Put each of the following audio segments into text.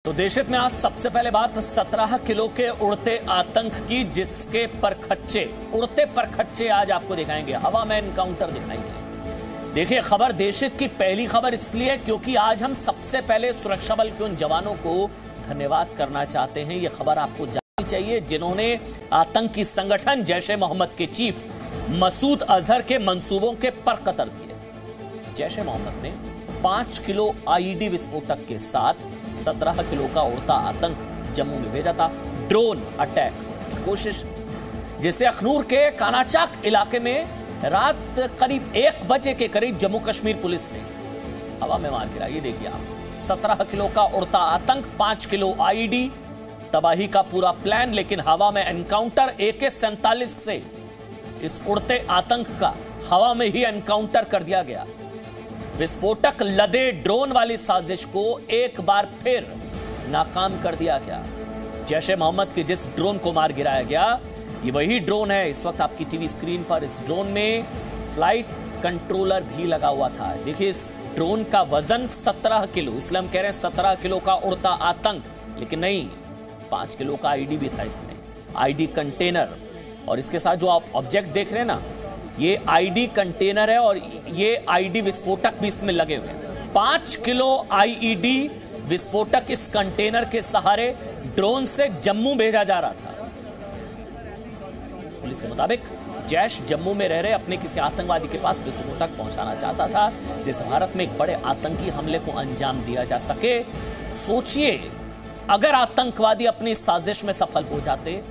तो देशहित में आज सबसे पहले बात 17 किलो के उड़ते आतंक की, जिसके उड़ते परखच्चे आज आपको दिखाएंगे, हवा में एनकाउंटर दिखाएंगे। देखिए, खबर देशहित की पहली खबर इसलिए क्योंकि आज हम सबसे पहले सुरक्षा बल के उन जवानों को धन्यवाद करना चाहते हैं। यह खबर आपको जाननी चाहिए जिन्होंने आतंकी संगठन जैश ए मोहम्मद के चीफ मसूद अजहर के मंसूबों के पर कतर दिए। जैश ए मोहम्मद ने 5 किलो आईईडी विस्फोटक के साथ 17 किलो का उड़ता आतंक जम्मू में भेजा था। ड्रोन अटैक की कोशिश, जिसे अखनूर के कानाचाक इलाके में रात करीब 1 बजे के करीब जम्मू कश्मीर पुलिस ने हवा में मार गिराया। ये देखिए आप, 17 किलो का उड़ता आतंक, 5 किलो आईईडी, तबाही का पूरा प्लान, लेकिन हवा में एनकाउंटर। AK-47 से इस उड़ते आतंक का हवा में ही एनकाउंटर कर दिया गया। विस्फोटक लदे ड्रोन वाली साजिश को एक बार फिर नाकाम कर दिया गया। जैश ए मोहम्मद के जिस ड्रोन को मार गिराया गया, ये वही ड्रोन है इस वक्त आपकी टीवी स्क्रीन पर। इस ड्रोन में फ्लाइट कंट्रोलर भी लगा हुआ था। देखिए, इस ड्रोन का वजन 17 किलो, इसलिए हम कह रहे हैं 17 किलो का उड़ता आतंक, लेकिन नहीं, 5 किलो का आईडी भी था इसमें, आईडी कंटेनर। और इसके साथ जो आप ऑब्जेक्ट देख रहे हैं ना, ये आईडी कंटेनर है और ये आईडी विस्फोटक भी इसमें लगे हुए हैं। 5 किलो आईईडी विस्फोटक इस कंटेनर के सहारे ड्रोन से जम्मू भेजा जा रहा था। पुलिस के मुताबिक जैश जम्मू में रह रहे अपने किसी आतंकवादी के पास विस्फोटक पहुंचाना चाहता था, जिससे भारत में एक बड़े आतंकी हमले को अंजाम दिया जा सके। सोचिए, अगर आतंकवादी अपनी साजिश में सफल हो जाते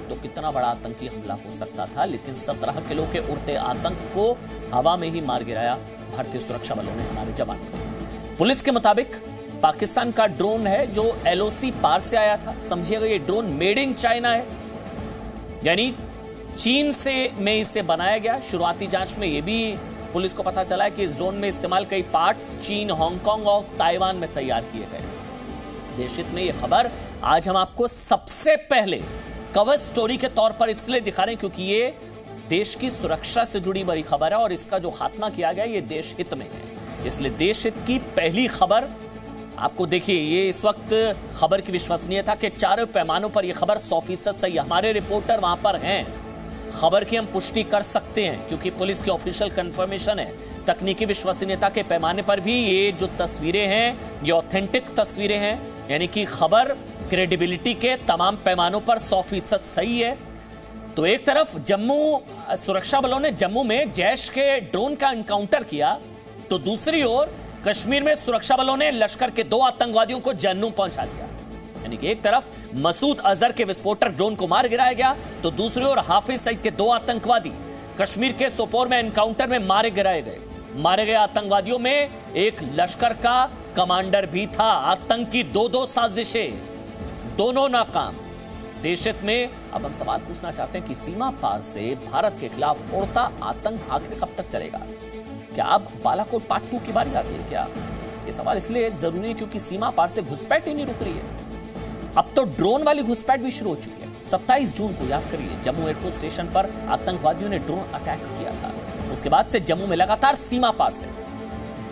तो कितना बड़ा आतंकी हमला हो सकता था। लेकिन 17 किलो के उड़ते आतंक को हवा में ही मार गिराया भारतीय सुरक्षा बलों ने, हमारे जवानों ने। पुलिस के मुताबिक पाकिस्तान का ड्रोन है जो LOC पार से आया था। समझिएगा, ये ड्रोन मेड इन चाइना है, यानी चीन से में इसे बनाया गया। शुरुआती जांच में यह भी पुलिस को पता चला है कि इस ड्रोन में इस्तेमाल कई पार्ट्स चीन, हांगकांग और ताइवान में तैयार किए गए। देशहित में यह खबर आज हम आपको सबसे पहले कवर स्टोरी के तौर पर इसलिए दिखा रहे हैं क्योंकि ये देश की सुरक्षा से जुड़ी बड़ी खबर है और इसका जो खात्मा किया गया ये देश हित में है। इसलिए देश हित की पहली खबर आपको देखिए, ये इस वक्त खबर की विश्वसनीयता के चारों पैमानों पर यह खबर 100% सही है। हमारे रिपोर्टर वहां पर हैं, खबर की हम पुष्टि कर सकते हैं क्योंकि पुलिस की ऑफिशियल कंफर्मेशन है। तकनीकी विश्वसनीयता के पैमाने पर भी ये जो तस्वीरें हैं ये ऑथेंटिक तस्वीरें हैं, यानी कि खबर क्रेडिबिलिटी के तमाम पैमानों पर 100% सही है। तो एक तरफ जम्मू सुरक्षा बलों ने जम्मू में जैश के ड्रोन का एनकाउंटर किया, तो दूसरी ओर कश्मीर में सुरक्षा बलों ने लश्कर के 2 आतंकवादियों को जन्नू पहुंचा दिया। यानी कि एक तरफ मसूद अजहर के विस्फोटक ड्रोन को मार गिराया गया, तो दूसरी ओर हाफिज सईद के 2 आतंकवादी कश्मीर के सोपोर में एनकाउंटर में मारे गिराए गए। मारे गए आतंकवादियों में एक लश्कर का कमांडर भी था। आतंकी 2 साजिशें, दोनों नाकाम। देशहित में अब हम सवाल पूछना चाहते हैं कि सीमा पार से भारत के खिलाफ उड़ता आतंक आखिर कब तक चलेगा? क्या अब बालाकोट पार्ट 2 की बारी आ गई है क्या? ये सवाल इसलिए जरूरी है क्योंकि सीमा पार से घुसपैठ ही नहीं रुक रही है। अब तो ड्रोन वाली घुसपैठ भी शुरू हो चुकी है। 27 जून को याद करिए, जम्मू एयरफोर्स स्टेशन पर आतंकवादियों ने ड्रोन अटैक किया था। उसके बाद से जम्मू में लगातार सीमा पार से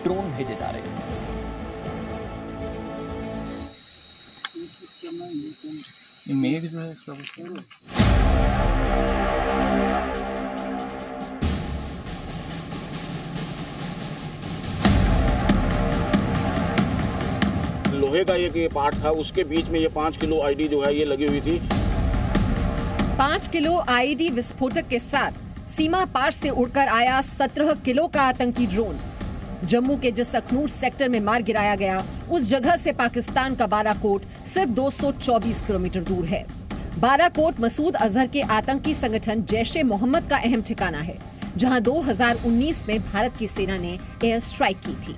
ड्रोन भेजे जा रहे हैं। लोहे का ये पार्ट था, उसके बीच में ये 5 किलो आईडी जो है ये लगी हुई थी। 5 किलो आईडी विस्फोटक के साथ सीमा पार से उड़कर आया 17 किलो का आतंकी ड्रोन। जम्मू के जिस अखनूर सेक्टर में मार गिराया गया, उस जगह से पाकिस्तान का बालाकोट सिर्फ 224 किलोमीटर दूर है। बालाकोट मसूद अजहर के आतंकी संगठन जैश ए मोहम्मद का अहम ठिकाना है, जहां 2019 में भारत की सेना ने एयर स्ट्राइक की थी।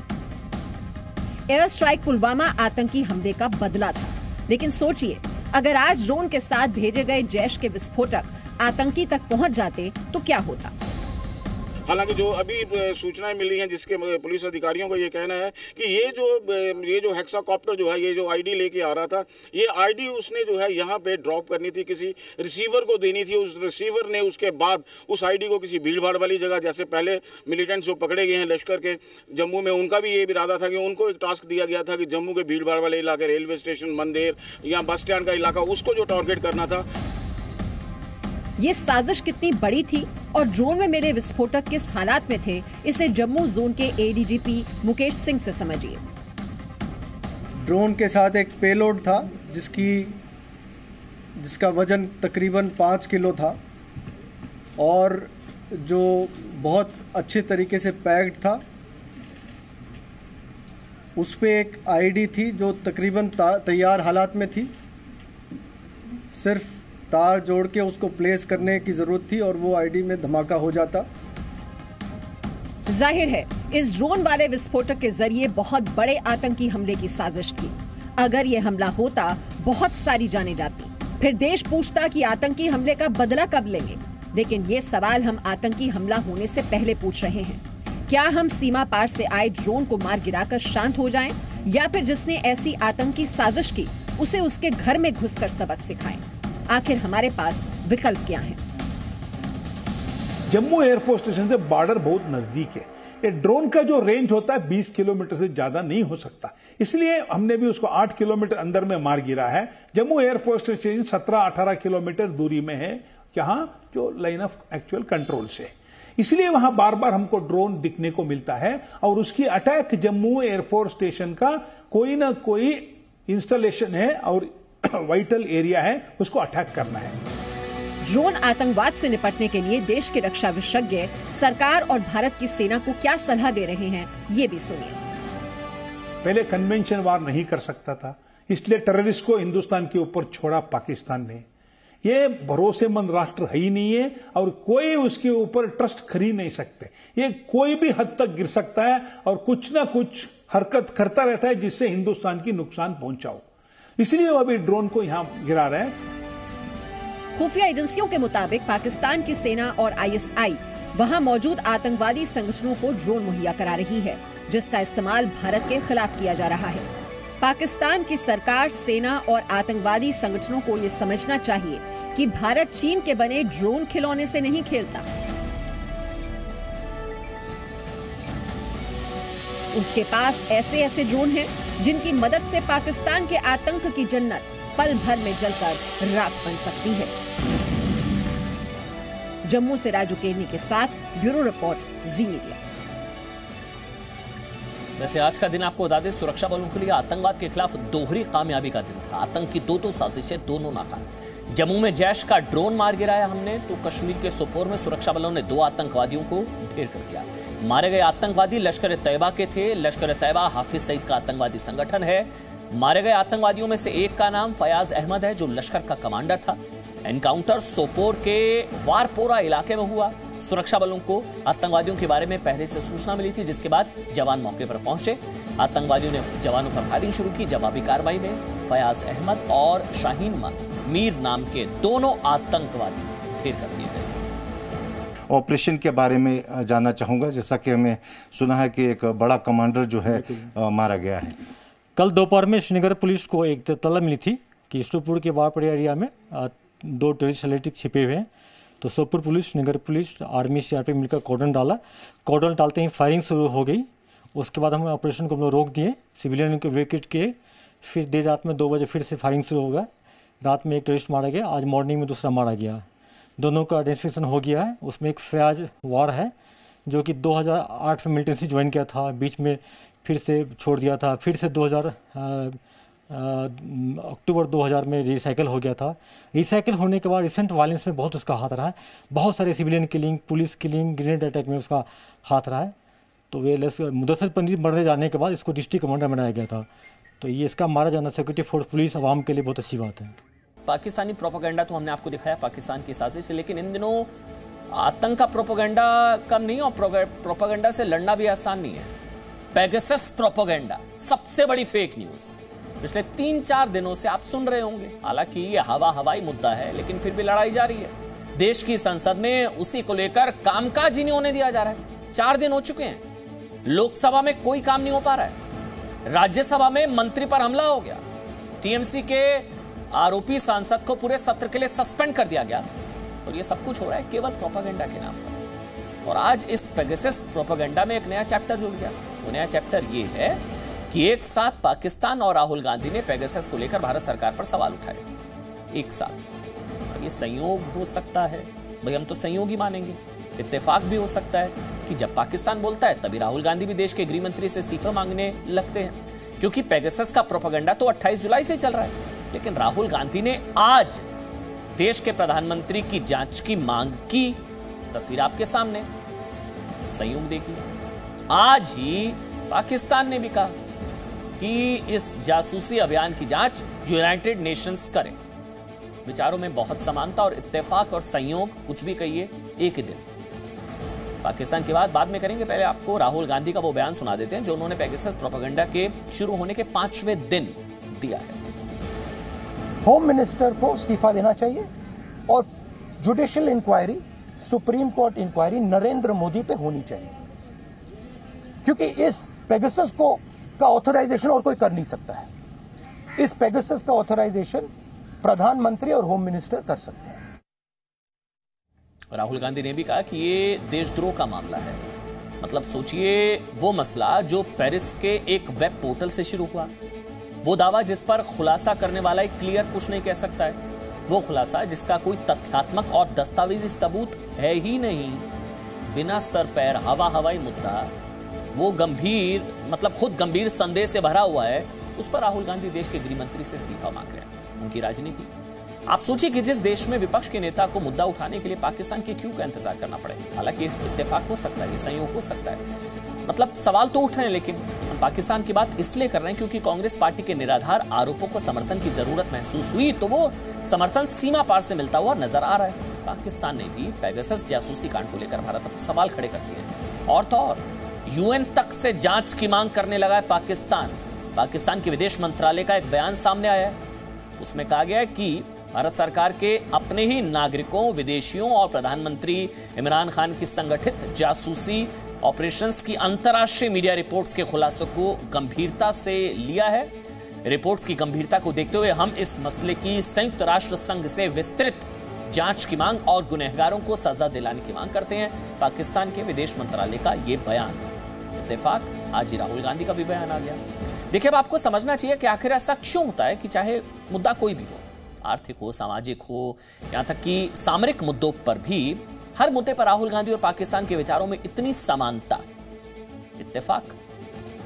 एयर स्ट्राइक पुलवामा आतंकी हमले का बदला था। लेकिन सोचिए, अगर आज ड्रोन के साथ भेजे गए जैश के विस्फोटक आतंकी तक पहुंच जाते तो क्या होता? हालांकि जो अभी सूचनाएं मिली हैं जिसके पुलिस अधिकारियों का ये कहना है कि ये जो हेक्साकॉप्टर जो है, ये जो आईडी लेके आ रहा था, ये आईडी उसने जो है यहाँ पे ड्रॉप करनी थी, किसी रिसीवर को देनी थी। उस रिसीवर ने उसके बाद उस आईडी को किसी भीड़ भाड़ वाली जगह, जैसे पहले मिलिटेंट्स जो पकड़े गए हैं लश्कर के जम्मू में, उनका भी ये इरादा था कि उनको एक टास्क दिया गया था कि जम्मू के भीड़ भाड़ वाले इलाके, रेलवे स्टेशन, मंदिर या बस स्टैंड का इलाका, उसको जो टारगेट करना था। ये साजिश कितनी बड़ी थी और ड्रोन में मिले विस्फोटक किस हालात में थे, इसे जम्मू जोन के एडीजीपी मुकेश सिंह से समझिए। ड्रोन के साथ एक पेलोड था जिसका वजन तकरीबन 5 किलो था और जो बहुत अच्छे तरीके से पैक्ड था। उस पे एक आईडी थी जो तकरीबन तैयार हालात में थी, सिर्फ तार जोड़ के उसको प्लेस करने की ज़रूरत थी और वो आईडी में धमाका हो जाता। जाहिर है इस ड्रोन वाले विस्फोटक के जरिए बहुत बड़े आतंकी हमले की साजिश थी। अगर ये हमला होता, बहुत सारी जानें जाती। फिर देश पूछता कि आतंकी हमले का बदला कब लेंगे। लेकिन ये सवाल हम आतंकी हमला होने से पहले पूछ रहे हैं। क्या हम सीमा पार से आए ड्रोन को मार गिराकर शांत हो जाएं, या फिर जिसने ऐसी आतंकी साजिश की उसे उसके घर में घुसकर सबक सिखाएं? आखिर हमारे पास विकल्प क्या है? जम्मू एयरफोर्स स्टेशन से बॉर्डर बहुत नजदीक है। ये ड्रोन का जो रेंज होता है 20 किलोमीटर से ज्यादा नहीं हो सकता, इसलिए हमने भी उसको 8 किलोमीटर अंदर में मार गिरा है। जम्मू एयरफोर्स स्टेशन 17-18 किलोमीटर दूरी में है, जहां जो लाइन ऑफ एक्चुअल कंट्रोल से, इसलिए वहां बार बार हमको ड्रोन दिखने को मिलता है। और उसकी अटैक जम्मू एयरफोर्स स्टेशन का कोई ना कोई इंस्टॉलेशन है और वाइटल एरिया है, उसको अटैक करना है। ड्रोन आतंकवाद से निपटने के लिए देश के रक्षा विशेषज्ञ सरकार और भारत की सेना को क्या सलाह दे रहे हैं, ये भी सुनिए। पहले कन्वेंशन वार नहीं कर सकता था, इसलिए टेररिस्ट को हिंदुस्तान के ऊपर छोड़ा पाकिस्तान ने। ये भरोसेमंद राष्ट्र है ही नहीं है और कोई उसके ऊपर ट्रस्ट खरीद नहीं सकते। ये कोई भी हद तक गिर सकता है और कुछ ना कुछ हरकत करता रहता है जिससे हिंदुस्तान की नुकसान पहुंचाओ, इसलिए वो अभी ड्रोन को यहां गिरा रहे हैं। खुफिया एजेंसियों के मुताबिक पाकिस्तान की सेना और आईएसआई वहां मौजूद आतंकवादी संगठनों को ड्रोन मुहैया करा रही है, जिसका इस्तेमाल भारत के खिलाफ किया जा रहा है। पाकिस्तान की सरकार, सेना और आतंकवादी संगठनों को ये समझना चाहिए कि भारत चीन के बने ड्रोन खिलौने से नहीं खेलता। उसके पास ऐसे ऐसे ड्रोन हैं जिनकी मदद से पाकिस्तान के आतंक की जन्नत पल भर में जलकर राख बन सकती है। जम्मू से राजू केरनी के साथ ब्यूरो रिपोर्ट, जी मीडिया। वैसे आज का दिन आपको बता दें, सुरक्षा बलों के लिए आतंकवाद के खिलाफ दोहरी कामयाबी का दिन था। आतंक की दो साजिशें, दोनों नाकाम। जम्मू में जैश का ड्रोन मार गिराया हमने, तो कश्मीर के सोपोर में सुरक्षा बलों ने 2 आतंकवादियों को ढेर कर दिया। मारे गए आतंकवादी लश्कर तैयबा के थे। लश्कर तैयबा हाफिज सईद का आतंकवादी संगठन है। मारे गए आतंकवादियों में से एक का नाम फयाज अहमद है, जो लश्कर का कमांडर था। एनकाउंटर सोपोर के वारपोरा इलाके में हुआ। सुरक्षा बलों को आतंकवादियों के बारे में पहले से सूचना मिली थी, जिसके बाद जवान मौके पर पहुंचे। आतंकवादियों ने जवानों पर फायरिंग शुरू की। जवाबी कार्रवाई में फयाज अहमद और शाहीन मीर नाम के दोनों आतंकवादी ढेर कर दिए गए। ऑपरेशन के बारे में जानना चाहूँगा, जैसा कि हमें सुना है कि एक बड़ा कमांडर जो है मारा गया है। कल दोपहर में श्रीनगर पुलिस को एक तलब मिली थी कि स्टोपुर के वारपोरा एरिया में 2 टेररिस्ट एलिटिक छिपे हुए हैं। तो Sopore police, Srinagar police, army, CRPF मिलकर कॉर्डन डाला। कॉर्डन डालते ही फायरिंग शुरू हो गई। उसके बाद हम ऑपरेशन को हम लोग रोक दिए, सिविलियन को वेकेट किए। फिर देर रात में 2 बजे फिर से फायरिंग शुरू हो गया। रात में एक टेररिस्ट मारा गया, आज मॉर्निंग में दूसरा मारा गया। दोनों का आइडेंटिफिकेशन हो गया है। उसमें एक फयाज वार है जो कि 2008 में मिलिटेंसी ज्वाइन किया था, बीच में फिर से छोड़ दिया था, फिर से अक्टूबर 2000 में रिसाइकिल हो गया था। रिसाइकिल होने के बाद रिसेंट वायलेंस में बहुत उसका हाथ रहा है। बहुत सारे civilian killing, police killing, grenade attack में उसका हाथ रहा है। तो वे मुदस्सिर पंडित मरने जाने के बाद इसको डिस्ट्रिक्ट कमांडर बनाया गया था। तो ये इसका मारा जाना सिक्योरिटी फोर्स, पुलिस, आवाम के लिए बहुत अच्छी बात है। पाकिस्तानी प्रोपेगेंडा तो हमने आपको दिखाया, पाकिस्तान की साजिश, लेकिन इन दिनों आतंक का प्रोपेगेंडा कम नहीं और प्रोपेगेंडा से लड़ना भी आसान नहीं है। पेगासस प्रोपेगेंडा सबसे बड़ी फेक न्यूज पिछले 3-4 दिनों से आप सुन रहे होंगे। हालांकि ये हवाई मुद्दा है, लेकिन फिर भी लड़ाई जारी है। देश की संसद में उसी को लेकर कामकाज ही नहीं होने दिया जा रहा है। 4 दिन हो चुके हैं, लोकसभा में कोई काम नहीं हो पा रहा है, राज्यसभा में मंत्री पर हमला हो गया, टीएमसी के आरोपी सांसद को पूरे सत्र के लिए सस्पेंड कर दिया गया, और ये सब कुछ हो रहा है केवल प्रोपेगेंडा के नाम पर। और आज इस पेगासस प्रोपेगेंडा में एक नया चैप्टर जुड़ गया। वो नया चैप्टर ये है कि एक साथ पाकिस्तान और राहुल गांधी ने पेगासस को लेकर भारत सरकार पर सवाल उठाए, एक साथ। और ये संयोग हो सकता है, भाई हम तो संयोग ही मानेंगे। इत्तेफाक भी हो सकता है कि जब पाकिस्तान बोलता है तभी राहुल गांधी भी देश के गृह मंत्री से इस्तीफा मांगने लगते हैं, क्योंकि पेगासस का प्रोपेगेंडा तो 28 जुलाई से चल रहा है, लेकिन राहुल गांधी ने आज देश के प्रधानमंत्री की जांच की मांग की। तस्वीर आपके सामने, संयोग देखिए। आज ही पाकिस्तान ने भी कहा कि इस जासूसी अभियान की जांच यूनाइटेड नेशंस करे। विचारों में बहुत समानता और इत्तेफाक और संयोग, कुछ भी कहिए, एक ही दिन। पाकिस्तान की बात बाद में करेंगे, पहले आपको राहुल गांधी का वो बयान सुना देते हैं जो उन्होंने पेगासस प्रोपेगेंडा के शुरू होने के 5वें दिन दिया है। होम मिनिस्टर को इस्तीफा देना चाहिए और judicial inquiry, Supreme Court inquiry Narendra Modi पे होनी चाहिए, क्योंकि इस पेगासस का ऑथराइजेशन और कोई कर नहीं सकता है। इस पेगासस का ऑथराइजेशन प्रधानमंत्री और होम मिनिस्टर कर सकते हैं। राहुल गांधी ने भी कहा कि ये देशद्रोह का मामला है। मतलब सोचिए, वो मसला जो पेरिस के एक वेब पोर्टल से शुरू हुआ, वो दावा जिस पर खुलासा करने वाला एक क्लियर कुछ नहीं कह सकता है, वो खुलासा जिसका कोई तथ्यात्मक और दस्तावेजी सबूत है ही नहीं, बिना सर पैर हवाई मुद्दा, वो गंभीर, मतलब खुद गंभीर संदेह से भरा हुआ है, उस पर राहुल गांधी देश के गृह मंत्री से इस्तीफा मांग रहे हैं। उनकी राजनीति, आप सोचिए कि जिस देश में विपक्ष के नेता को मुद्दा उठाने के लिए पाकिस्तान के क्यों का इंतजार करना पड़े। हालांकि इत्तेफाक हो सकता है, ये संयोग हो सकता है, मतलब सवाल तो उठ रहे हैं, लेकिन हम पाकिस्तान की बात इसलिए कर रहे हैं क्योंकि कांग्रेस पार्टी के निराधार आरोपों को समर्थन की जरूरत महसूस हुई, तो वो समर्थन सीमा पार से मिलता हुआ नजर आ रहा है। पाकिस्तान ने भी पेगासस जासूसी कांड को लेकर भारत पर सवाल खड़े कर दिए, और तो और यूएन तक से जांच की मांग करने लगा है पाकिस्तान। पाकिस्तान के विदेश मंत्रालय का एक बयान सामने आया है, उसमें कहा गया है कि भारत सरकार के अपने ही नागरिकों, विदेशियों और प्रधानमंत्री इमरान खान की संगठित जासूसी ऑपरेशंस की अंतर्राष्ट्रीय मीडिया रिपोर्ट्स के खुलासों को गंभीरता से लिया है। रिपोर्ट्स की गंभीरता को देखते हुए हम इस मसले की संयुक्त राष्ट्र संघ से विस्तृत जांच की मांग और गुनहगारों को सजा दिलाने की मांग करते हैं। पाकिस्तान के विदेश मंत्रालय का यह बयान। इत्तेफाक, आज ही राहुल गांधी का भी बयान आ गया। देखिए, अब आपको समझना चाहिए कि आखिर ऐसा क्यों होता है कि चाहे मुद्दा कोई भी हो, आर्थिक हो, सामाजिक हो, यहां तक कि सामरिक मुद्दों पर भी, हर मुद्दे पर राहुल गांधी और पाकिस्तान के विचारों में इतनी समानता। इत्तेफाक,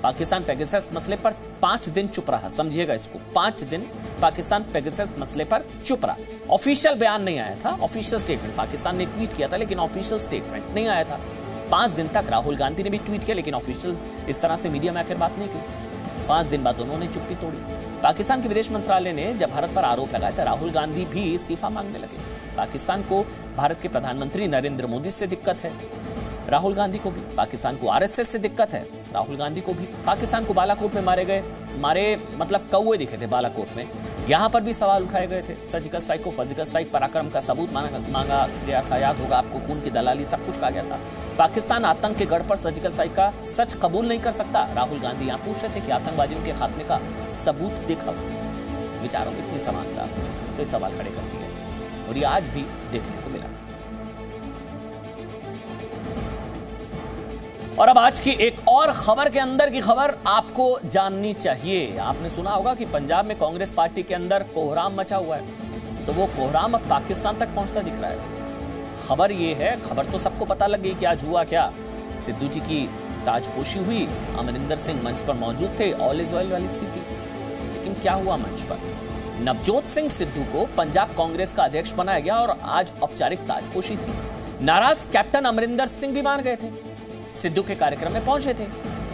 पाकिस्तान पेगासस मसले पर 5 दिन चुप रहा, समझिएगा इसको, 5 दिन पाकिस्तान पेगासस मसले पर चुप रहा। ऑफिशियल बयान नहीं आया था, ऑफिशियल स्टेटमेंट पाकिस्तान ने ट्वीट किया था, लेकिन ऑफिशियल स्टेटमेंट नहीं आया था। 5 दिन तक राहुल गांधी ने भी ट्वीट किया, लेकिन ऑफिशियल इस तरह से मीडिया में आकर बात नहीं की। 5 दिन बाद दोनों ने चुप्पी तोड़ी। पाकिस्तान के विदेश मंत्रालय ने जब भारत पर आरोप लगाया था, राहुल गांधी भी इस्तीफा मांगने लगे। पाकिस्तान को भारत के प्रधानमंत्री नरेंद्र मोदी से दिक्कत है, राहुल गांधी को भी। पाकिस्तान को आरएसएस से दिक्कत है, राहुल गांधी को भी। पाकिस्तान को बालाकोट में मारे मतलब कौवे दिखे थे बालाकोट में, यहां पर भी सवाल उठाए गए थे। सर्जिकल स्ट्राइक को फर्जिकल स्ट्राइक पराक्रम का सबूत मांगा गया था, याद होगा आपको, खून की दलाली, सब कुछ कहा गया था। पाकिस्तान आतंक के गढ़ पर सर्जिकल स्ट्राइक का सच कबूल नहीं कर सकता। राहुल गांधी यहां पूछ रहे थे कि आतंकवादियों के खात्मे का सबूत दिखाओ। विचारों में इतनी समानता, तो सवाल खड़े करती है, और ये आज भी देखने को मिला। और अब आज की एक और खबर के अंदर की खबर आपको जाननी चाहिए। आपने सुना होगा कि पंजाब में कांग्रेस पार्टी के अंदर कोहराम मचा हुआ है, तो वो कोहराम अब पाकिस्तान तक पहुंचता दिख रहा है। खबर ये है, खबर तो सबको पता लग गई कि आज हुआ क्या। सिद्धू जी की ताजपोशी हुई, अमरिंदर सिंह मंच पर मौजूद थे, ऑल इज वेल वाली स्थिति। लेकिन क्या हुआ मंच पर? नवजोत सिंह सिद्धू को पंजाब कांग्रेस का अध्यक्ष बनाया गया और आज औपचारिक ताजपोशी थी। नाराज कैप्टन अमरिंदर सिंह भी मान गए थे, सिद्धू के कार्यक्रम में पहुंचे थे।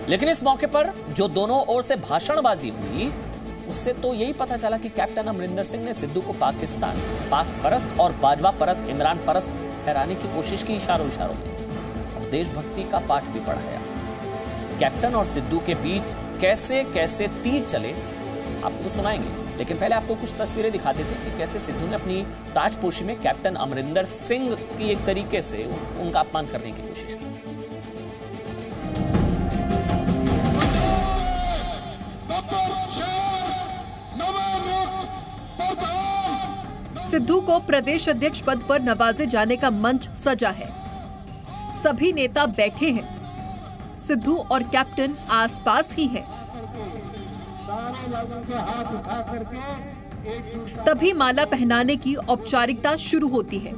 लेकिन इस मौके पर जो दोनों ओर से भाषणबाजी हुई, उससे तो यही पता चला कि कैप्टन अमरिंदर सिंह ने सिद्धू को पाकिस्तान, पाक परस्त और बाजवा परस्त, इमरान परस्त ठहराने की कोशिश की इशारों में, और देशभक्ति का पाठ भी पढ़ाया। कैप्टन और सिद्धू के बीच कैसे कैसे तीर चले आपको सुनाएंगे। लेकिन पहले आपको कुछ तस्वीरें दिखा देते हैं कि कैसे सिद्धू ने अपनी ताजपोशी में कैप्टन अमरिंदर सिंह की एक तरीके से उनका अपमान करने की कोशिश की। सिद्धू को प्रदेश अध्यक्ष पद पर नवाजे जाने का मंच सजा है। सभी नेता बैठे हैं, सिद्धू और कैप्टन आसपास ही हैं। तभी माला पहनाने की औपचारिकता शुरू होती है।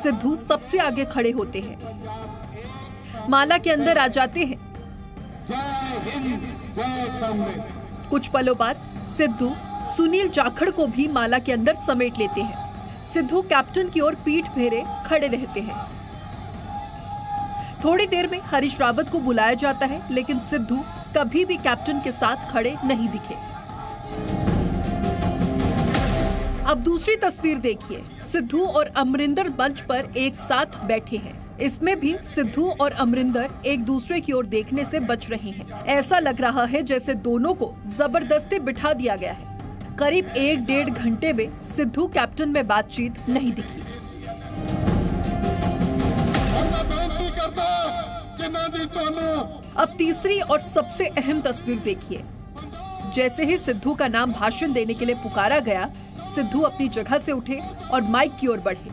सिद्धू सबसे आगे खड़े होते हैं, माला के अंदर आ जाते हैं। कुछ पलों बाद सिद्धू सुनील जाखड़ को भी माला के अंदर समेट लेते हैं। सिद्धू कैप्टन की ओर पीठ फेरे खड़े रहते हैं। थोड़ी देर में हरीश रावत को बुलाया जाता है, लेकिन सिद्धू कभी भी कैप्टन के साथ खड़े नहीं दिखे। अब दूसरी तस्वीर देखिए, सिद्धू और अमरिंदर मंच पर एक साथ बैठे हैं। इसमें भी सिद्धू और अमरिंदर एक दूसरे की ओर देखने से बच रहे हैं। ऐसा लग रहा है जैसे दोनों को जबरदस्ती बिठा दिया गया है। करीब 1-1.5 घंटे में सिद्धू कैप्टन में बातचीत नहीं दिखी। अब तीसरी और सबसे अहम तस्वीर देखिए। जैसे ही सिद्धू का नाम भाषण देने के लिए पुकारा गया, सिद्धू अपनी जगह से उठे और माइक की ओर बढ़े।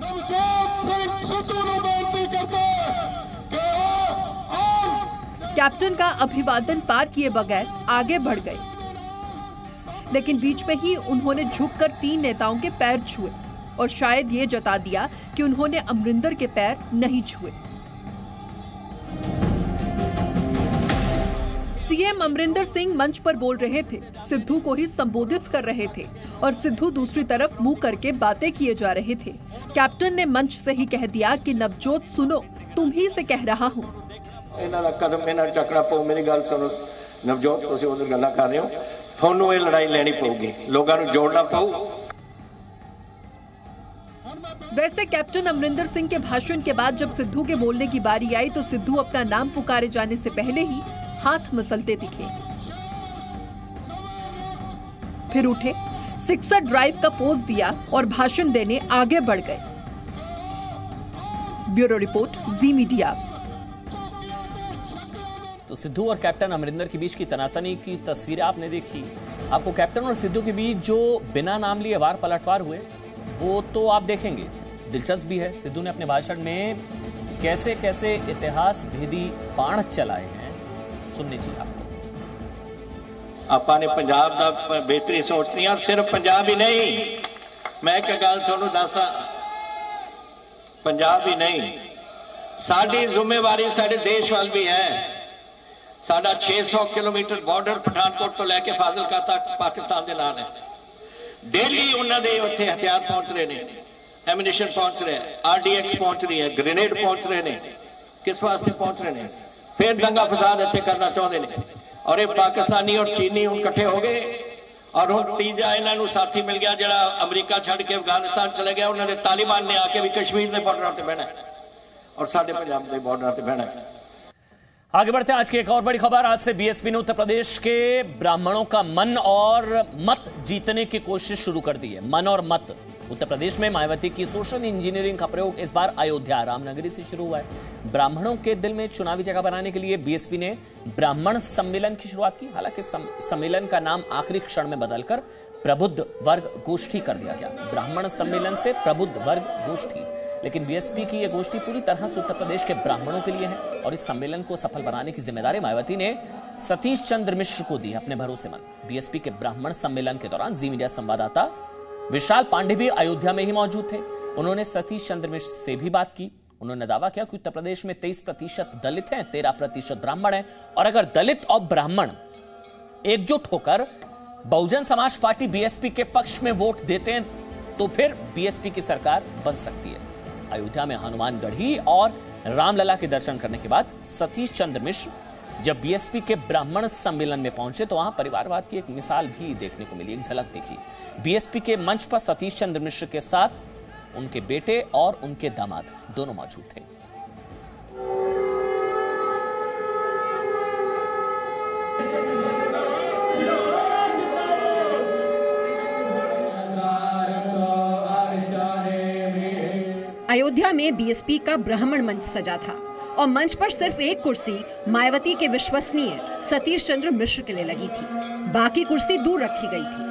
कैप्टन का अभिवादन पार किए बगैर आगे बढ़ गए, लेकिन बीच में ही उन्होंने झुककर 3 नेताओं के पैर छुए और शायद ये जता दिया कि उन्होंने अमरिंदर के पैर नहीं छुए। सीएम अमरिंदर सिंह मंच पर बोल रहे थे, सिद्धू को ही संबोधित कर रहे थे और सिद्धू दूसरी तरफ मुंह करके बातें किए जा रहे थे। कैप्टन ने मंच से ही कह दिया कि नवजोत सुनो, तुम ही से कह रहा हूँ। कदम इन्हां चकना पो, मेरी गल सुनो नवजोत, तुसीं उधर गल्लां कर रहे हो, थोनू ये लड़ाई लेनी पड़ेगी, लोगों को जोड़ना पड़ू। वैसे कैप्टन अमरिंदर सिंह के भाषण के बाद जब सिद्धू के बोलने की बारी आई तो सिद्धू अपना नाम पुकारे जाने से पहले ही हाथ मसलते दिखे। फिर उठे, सिक्सर ड्राइव का पोज दिया और भाषण देने आगे बढ़ गए। ब्यूरो रिपोर्ट, जी मीडिया। तो सिद्धू और कैप्टन अमरिंदर के बीच की तनातनी की तस्वीरें आपने देखी। आपको कैप्टन और सिद्धू के बीच जो बिना नाम लिए वार पलटवार हुए वो तो आप देखेंगे। दिलचस्प भी है, सिद्धू ने अपने भाषण में कैसे कैसे इतिहास भेदी बाण चलाए हैं, सुनने चाहिए आपको। आपाने पंजाब दा बेहतरी सोचनी है, सिर्फ पंजाब ही नहीं, मैं एक गल तुहानू दसा, पंजाब ही नहीं, साडी जिम्मेवारी साडे देश वाल भी है। साडा 600 किलोमीटर बॉर्डर पठानकोट तो लैके फाजिलका तक पाकिस्तान दे नाल है। डेली उन्हां दे उत्थे हथियार पहुंच रहे ने, एमिनेशन पहुंच रहे हैं, RDX पहुंच रही है, ग्रेनेड पहुंच रहे ने। किस वास्ते पहुंच रहे ने? फिर दंगा फसाद इत्थे करना चाहते हैं। और ये पाकिस्तानी और चीनी हुण इकट्ठे हो गए और हुण तीजा इन्हां नूं साथी मिल गया जिहड़ा अमरीका छड्ड के अफगानिस्तान चले गया। उन्होंने तालिबान ने आके भी कश्मीर के बॉर्डर पर बहना और साडे पंजाब के बॉर्डर पर बहना। आगे बढ़ते हैं। आज की एक और बड़ी खबर। आज से बीएसपी ने उत्तर प्रदेश के ब्राह्मणों का मन और मत जीतने की कोशिश शुरू कर दी है। मन और मत। उत्तर प्रदेश में मायावती की सोशल इंजीनियरिंग का प्रयोग इस बार अयोध्या रामनगरी से शुरू हुआ है। ब्राह्मणों के दिल में चुनावी जगह बनाने के लिए बीएसपी ने ब्राह्मण सम्मेलन की शुरुआत की। हालांकि सम्मेलन का नाम आखिरी क्षण में बदलकर प्रबुद्ध वर्ग गोष्ठी कर दिया गया। ब्राह्मण सम्मेलन से प्रबुद्ध वर्ग गोष्ठी, लेकिन बीएसपी की यह गोष्ठी पूरी तरह से उत्तर प्रदेश के ब्राह्मणों के लिए है और इस सम्मेलन को सफल बनाने की जिम्मेदारी मायावती ने सतीश चंद्र मिश्र को दी, अपने भरोसेमंद। बीएसपी के ब्राह्मण सम्मेलन के दौरान जी मीडिया संवाददाता विशाल पांडे भी अयोध्या में ही मौजूद थे। उन्होंने सतीश चंद्र मिश्र से भी बात की। उन्होंने दावा किया कि उत्तर प्रदेश में 23% दलित हैं, 13% ब्राह्मण हैं और अगर दलित और ब्राह्मण एकजुट होकर बहुजन समाज पार्टी बीएसपी के पक्ष में वोट देते हैं तो फिर बीएसपी की सरकार बन सकती है। अयोध्या में हनुमानगढ़ी और रामलला के दर्शन करने के बाद सतीश चंद्र मिश्र जब बीएसपी के ब्राह्मण सम्मेलन में पहुंचे तो वहां परिवारवाद की एक मिसाल भी देखने को मिली, एक झलक दिखी। बीएसपी के मंच पर सतीश चंद्र मिश्र के साथ उनके बेटे और उनके दामाद दोनों मौजूद थे। अयोध्या में बीएसपी का ब्राह्मण मंच सजा था और मंच पर सिर्फ एक कुर्सी मायावती के विश्वसनीय सतीश चंद्र मिश्र के लिए लगी थी, बाकी कुर्सी दूर रखी गई थी।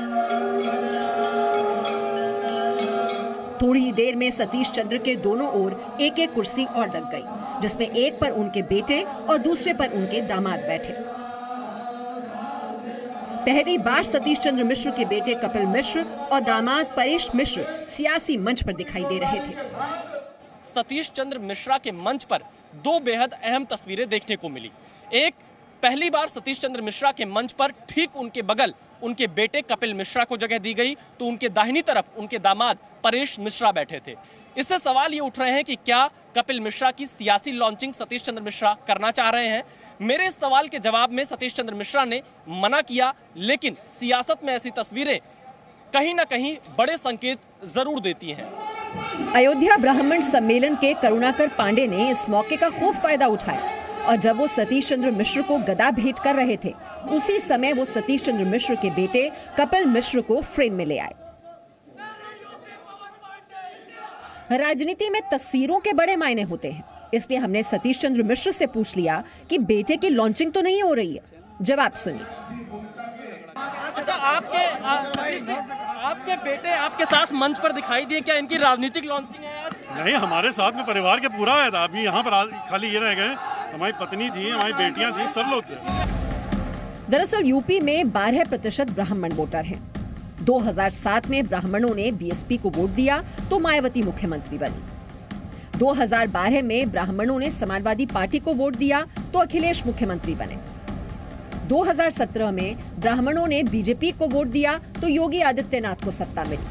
थोड़ी ही देर में सतीश चंद्र के दोनों ओर एक एक कुर्सी और लग गई, जिसमें एक पर उनके बेटे और दूसरे पर उनके दामाद बैठे। पहली बार सतीश चंद्र मिश्र के बेटे कपिल मिश्र और दामाद परेश मिश्र सियासी मंच पर दिखाई दे रहे थे। सतीश चंद्र मिश्रा के मंच पर दो बेहद अहम तस्वीरें देखने को मिली। एक, पहली बार सतीश चंद्र मिश्रा के मंच पर ठीक उनके बगल उनके बेटे कपिल मिश्रा को जगह दी गई, तो उनके दाहिनी तरफ उनके दामाद परेश मिश्रा बैठे थे। इससे सवाल ये उठ रहे हैं कि क्या कपिल मिश्रा की सियासी लॉन्चिंग सतीश चंद्र मिश्रा करना चाह रहे हैं? मेरे इस सवाल के जवाब में सतीश चंद्र मिश्रा ने मना किया, लेकिन सियासत में ऐसी तस्वीरें कहीं ना कहीं बड़े संकेत जरूर देती हैं। अयोध्या ब्राह्मण सम्मेलन के करुणाकर पांडे ने इस मौके का खूब फायदा उठाया और जब वो सतीश चंद्र मिश्र को गदा भेंट कर रहे थे, उसी समय वो सतीश चंद्र मिश्र के बेटे कपिल मिश्र को फ्रेम में ले आए। राजनीति में तस्वीरों के बड़े मायने होते हैं, इसलिए हमने सतीश चंद्र मिश्र से पूछ लिया कि बेटे की लॉन्चिंग तो नहीं हो रही है। जवाब सुनिए। अच्छा, आपके बेटे आपके साथ मंच पर दिखाई दिए, क्या इनकी राजनीतिक लॉन्चिंग है आज? नहीं, हमारे साथ में परिवार के पूरा है था। अभी यहाँ पर खाली ये रह गए, हमारी पत्नी थी, हमारी बेटियां थी, सब लोग थे। दरअसल यूपी में 12% ब्राह्मण वोटर हैं। 2007 में ब्राह्मणों ने बीएसपी को वोट दिया तो मायावती मुख्यमंत्री बनी। 2012 में ब्राह्मणों ने समाजवादी पार्टी को वोट दिया तो अखिलेश मुख्यमंत्री बने। 2017 में ब्राह्मणों ने बीजेपी को वोट दिया तो योगी आदित्यनाथ को सत्ता मिली।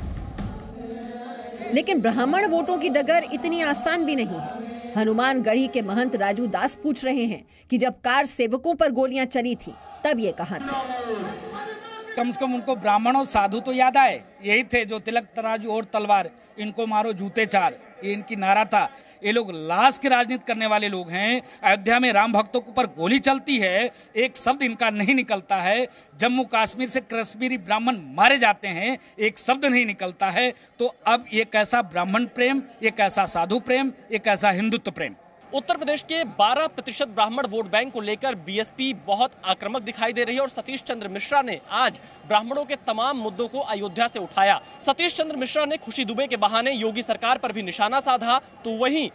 लेकिन ब्राह्मण वोटों की डगर इतनी आसान भी नहीं है। हनुमानगढ़ी के महंत राजू दास पूछ रहे हैं कि जब कार सेवकों पर गोलियां चली थी तब ये कहां थे? कम से कम उनको ब्राह्मण और साधु तो याद आए। यही थे जो तिलक तराजू और तलवार, इनको मारो जूते चार, ये इनकी नारा था। ये लोग लाश की राजनीति करने वाले लोग हैं। अयोध्या में राम भक्तों के ऊपर गोली चलती है, एक शब्द इनका नहीं निकलता है। जम्मू कश्मीर से कश्मीरी ब्राह्मण मारे जाते हैं, एक शब्द नहीं निकलता है। तो अब ये कैसा ब्राह्मण प्रेम, ये कैसा साधु प्रेम, ये कैसा हिंदुत्व प्रेम? उत्तर प्रदेश के 12% ब्राह्मण वोट बैंक को लेकर बीएसपी बहुत आक्रामक दिखाई दे रही है और सतीश चंद्र मिश्रा ने आज ब्राह्मणों के तमाम मुद्दों को अयोध्या से उठाया। सतीश चंद्र मिश्रा ने खुशी दुबे के बहाने योगी सरकार पर भी निशाना साधा, तो वहीं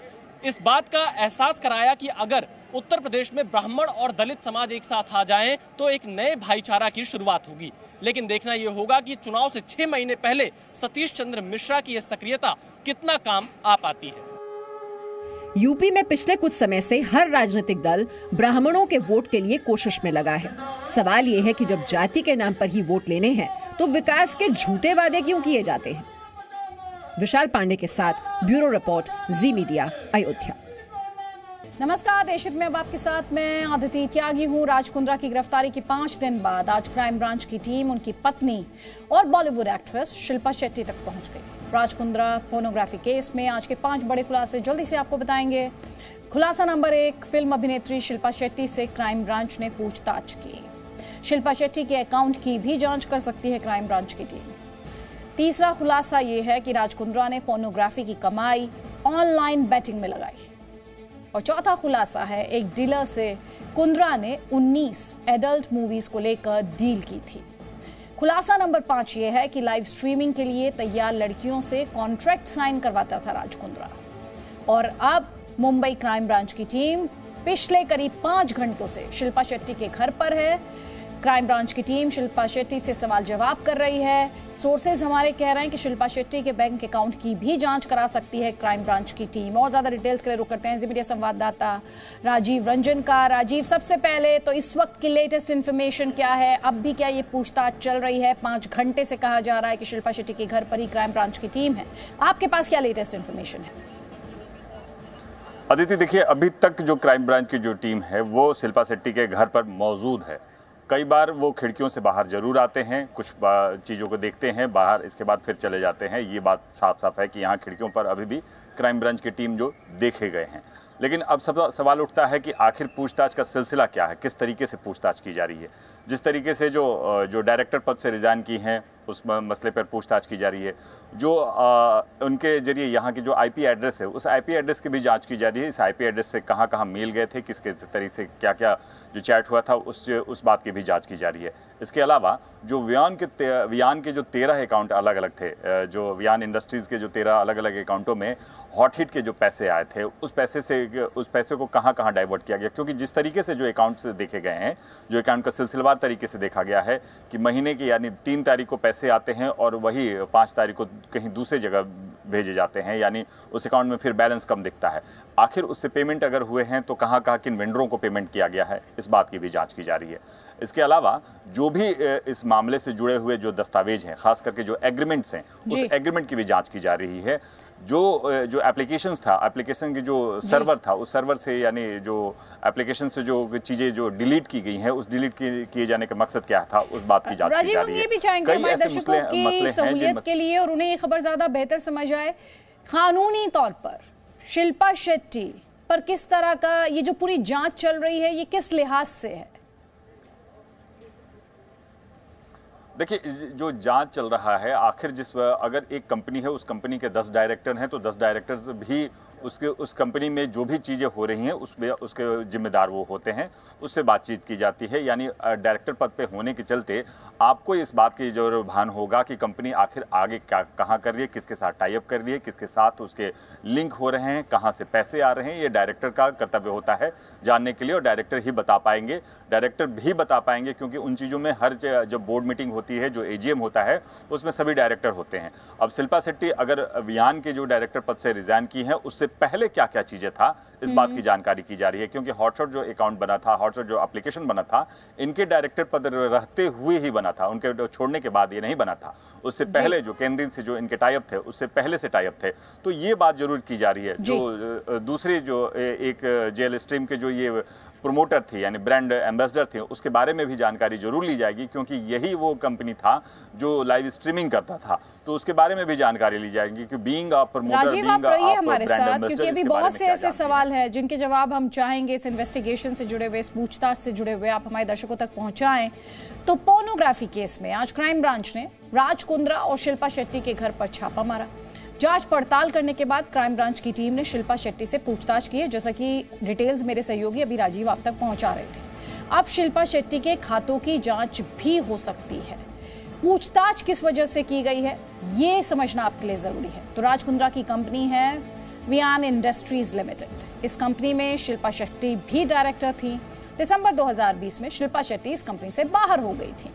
इस बात का एहसास कराया कि अगर उत्तर प्रदेश में ब्राह्मण और दलित समाज एक साथ आ जाएं तो एक नए भाईचारा की शुरुआत होगी। लेकिन देखना यह होगा कि चुनाव से 6 महीने पहले सतीश चंद्र मिश्रा की यह सक्रियता कितना काम आ पाती है। यूपी में पिछले कुछ समय से हर राजनीतिक दल ब्राह्मणों के वोट के लिए कोशिश में लगा है। सवाल ये है कि जब जाति के नाम पर ही वोट लेने हैं तो विकास के झूठे वादे क्यों किए जाते हैं? विशाल पांडे के साथ ब्यूरो रिपोर्ट, जी मीडिया, अयोध्या। नमस्कार, देशहित में अब आपके साथ मैं आदिति त्यागी हूँ। राज कुंद्रा की गिरफ्तारी के 5 दिन बाद आज क्राइम ब्रांच की टीम उनकी पत्नी और बॉलीवुड एक्ट्रेस शिल्पा शेट्टी तक पहुंच गई। राज कुंद्रा पोर्नोग्राफी केस में आज के 5 बड़े खुलासे जल्दी से आपको बताएंगे। खुलासा नंबर 1, फिल्म अभिनेत्री शिल्पा शेट्टी से क्राइम ब्रांच ने पूछताछ की। शिल्पा शेट्टी के अकाउंट की भी जांच कर सकती है क्राइम ब्रांच की टीम। तीसरा खुलासा ये है कि राज कुंद्रा ने पोर्नोग्राफी की कमाई ऑनलाइन बेटिंग में लगाई। और चौथा खुलासा है, एक डीलर से कुंद्रा ने 19 एडल्ट मूवीज को लेकर डील की थी। खुलासा नंबर 5 ये है कि लाइव स्ट्रीमिंग के लिए तैयार लड़कियों से कॉन्ट्रैक्ट साइन करवाता था राज कुंद्रा। और अब मुंबई क्राइम ब्रांच की टीम पिछले करीब 5 घंटों से शिल्पा शेट्टी के घर पर है। क्राइम ब्रांच की टीम शिल्पा शेट्टी से सवाल जवाब कर रही है। सोर्सेज हमारे कह रहे हैं कि शिल्पा शेट्टी के बैंक अकाउंट की भी जांच करा सकती है क्राइम ब्रांच की टीम। और ज्यादा डिटेल्स के लिए रुक करते हैं जी मीडिया संवाददाता राजीव रंजन का। राजीव, सबसे पहले तो इस वक्त की लेटेस्ट इन्फॉर्मेशन क्या है? अब भी क्या ये पूछताछ चल रही है? 5 घंटे से कहा जा रहा है कि शिल्पा शेट्टी के घर पर ही क्राइम ब्रांच की टीम है। आपके पास क्या लेटेस्ट इन्फॉर्मेशन है? अदिति, देखिए, अभी तक जो क्राइम ब्रांच की जो टीम है वो शिल्पा शेट्टी के घर पर मौजूद है। कई बार वो खिड़कियों से बाहर जरूर आते हैं, कुछ चीज़ों को देखते हैं बाहर, इसके बाद फिर चले जाते हैं। ये बात साफ साफ है कि यहाँ खिड़कियों पर अभी भी क्राइम ब्रांच की टीम जो देखे गए हैं। लेकिन अब सब सवाल उठता है कि आखिर पूछताछ का सिलसिला क्या है, किस तरीके से पूछताछ की जा रही है। जिस तरीके से जो डायरेक्टर पद से रिजाइन की हैं उस मसले पर पूछताछ की जा रही है। जो उनके जरिए यहाँ की जो आईपी एड्रेस है उस आईपी एड्रेस की भी जांच की जा रही है। इस आईपी एड्रेस से कहाँ कहाँ मेल गए थे, किसके तरीके से क्या क्या जो चैट हुआ था उस बात की भी जांच की जा रही है। इसके अलावा जो वियान के जो 13 अकाउंट अलग अलग थे, जो वियान इंडस्ट्रीज़ के जो 13 अलग अलग अकाउंटों में हॉट हिट के जो पैसे आए थे उस पैसे को कहाँ कहाँ डाइवर्ट किया गया, क्योंकि जिस तरीके से जो अकाउंट्स देखे गए हैं, जो अकाउंट का सिलसिलेवार तरीके से देखा गया है कि महीने की यानी 3 तारीख को पैसे आते हैं और वही 5 तारीख को कहीं दूसरी जगह भेजे जाते हैं, यानी उस अकाउंट में फिर बैलेंस कम दिखता है। आखिर उससे पेमेंट अगर हुए हैं तो कहाँ कहाँ किन वेंडरों को पेमेंट किया गया है, इस बात की भी जांच की जा रही है। इसके अलावा जो भी इस मामले से जुड़े हुए जो दस्तावेज हैं, खास करके जो एग्रीमेंट्स हैं, उस एग्रीमेंट की भी जांच की जा रही है। जो एप्लीकेशन था, एप्लीकेशन की जो सर्वर था, उस सर्वर से यानी जो एप्लीकेशन से जो चीजें जो डिलीट की गई हैं, उस डिलीट किए जाने का मकसद क्या था, उस बात की जांच की जा रही है। ये भी चाहेंगे हमारे दर्शकों की सहूलियत के लिए और उन्हें ये खबर ज्यादा बेहतर समझ आए, कानूनी तौर पर शिल्पा शेट्टी पर किस तरह का ये जो पूरी जांच चल रही है, ये किस लिहाज से है? देखिए, जो जांच चल रहा है, आखिर अगर एक कंपनी है, उस कंपनी के 10 डायरेक्टर हैं, तो 10 डायरेक्टर्स भी उस कंपनी में जो भी चीज़ें हो रही हैं उसके जिम्मेदार वो होते हैं, उससे बातचीत की जाती है। यानी डायरेक्टर पद पे होने के चलते आपको इस बात की जरूर भान होगा कि कंपनी आखिर आगे कहाँ कर रही है, किसके साथ टाई अप कर रही है, किसके साथ उसके लिंक हो रहे हैं, कहाँ से पैसे आ रहे हैं। ये डायरेक्टर का कर्तव्य होता है जानने के लिए, और डायरेक्टर ही बता पाएंगे, डायरेक्टर भी बता पाएंगे, क्योंकि उन चीज़ों में हर जब बोर्ड मीटिंग होती है, जो एजीएम होता है, उसमें सभी डायरेक्टर होते हैं। अब शिल्पा शेट्टी अगर वियान के जो डायरेक्टर पद से रिजाइन की है, उससे पहले क्या क्या चीजें था, इस बात की जानकारी की जा रही है। क्योंकि हॉटशॉट जो अकाउंट बना था, हॉटशॉट जो एप्लीकेशन बना था, इनके डायरेक्टर पद रहते हुए ही बना था, उनके छोड़ने के बाद ये नहीं बना था। उससे पहले जो केंद्रीय से जो इनके टाई अप थे, उससे पहले से टाई अप थे। तो ये बात जरूर की जा रही है। जो दूसरी जो एक जेल स्ट्रीम के जो ये प्रोमोटर थे, यानी ब्रांड एम्बेसडर थे, उसके बारे में भी जानकारी जरूर ली जाएगी, क्योंकि यही वो कंपनी था जो लाइव स्ट्रीमिंग करता था। तो उसके बारे में भी जानकारी ली जाएगी कि बीइंग अ प्रमोटर, राजीव आप रहिए हमारे साथ, क्योंकि अभी बहुत से ऐसे सवाल हैं जिनके जवाब हम चाहेंगे इस इन्वेस्टिगेशन से जुड़े हुए, इस पूछताछ से जुड़े हुए, आप हमारे दर्शकों तक पहुंचाएं। तो पोर्नोग्राफी केस में आज क्राइम ब्रांच ने राज कुंद्रा और शिल्पा शेट्टी के घर पर छापा मारा। जांच पड़ताल करने के बाद क्राइम ब्रांच की टीम ने शिल्पा शेट्टी से पूछताछ की है, जैसा कि डिटेल्स मेरे सहयोगी अभी राजीव आप तक पहुंचा रहे थे। अब शिल्पा शेट्टी के खातों की जांच भी हो सकती है। पूछताछ किस वजह से की गई है, ये समझना आपके लिए जरूरी है। तो राज कुंद्रा की कंपनी है वियान इंडस्ट्रीज लिमिटेड। इस कंपनी में शिल्पा शेट्टी भी डायरेक्टर थी। दिसंबर 2020 में शिल्पा शेट्टी इस कंपनी से बाहर हो गई थी।